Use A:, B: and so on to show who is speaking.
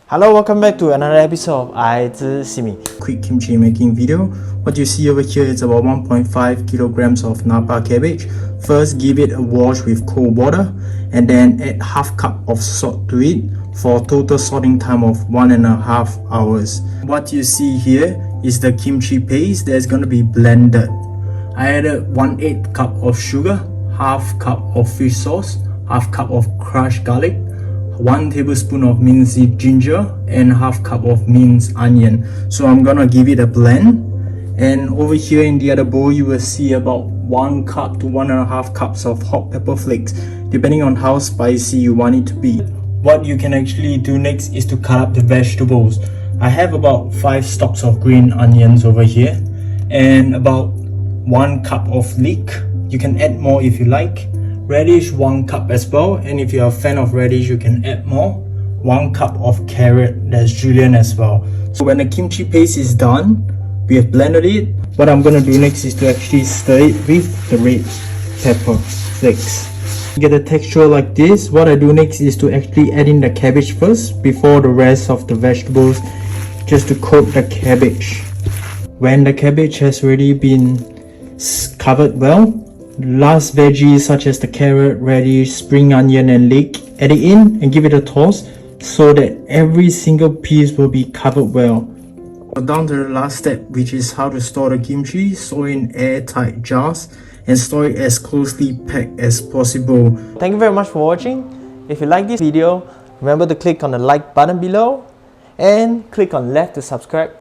A: Hello, welcome back to another episode of iTzeSimi.
B: Quick kimchi making video. What you see over here is about 1.5 kilograms of Napa cabbage. First, give it a wash with cold water and then add half cup of salt to it for a total salting time of 1.5 hours. What you see here is the kimchi paste that's going to be blended. I added 1/8 cup of sugar, half cup of fish sauce, half cup of crushed garlic, 1 tablespoon of minced ginger, and half cup of minced onion. So I'm gonna give it a blend. And over here in the other bowl, you will see about 1 cup to 1.5 cups of hot pepper flakes, depending on how spicy you want it to be. What you can actually do next is to cut up the vegetables. I have about 5 stalks of green onions over here, and about 1 cup of leek. You can add more if you like. Radish, 1 cup as well, and if you're a fan of radish, you can add more. 1 cup of carrot, that's julienne as well. So when the kimchi paste is done, we have blended it. What I'm gonna do next is to actually stir it with the red pepper flakes. To get a texture like this, what I do next is to actually add in the cabbage first before the rest of the vegetables, just to coat the cabbage. When the cabbage has already been covered well, last veggies such as the carrot, radish, spring onion and leek, add it in and give it a toss so that every single piece will be covered well. Down to the last step, which is how to store the kimchi. Store in airtight jars and store it as closely packed as possible.
A: Thank you very much for watching. If you like this video, remember to click on the like button below and click on left to subscribe.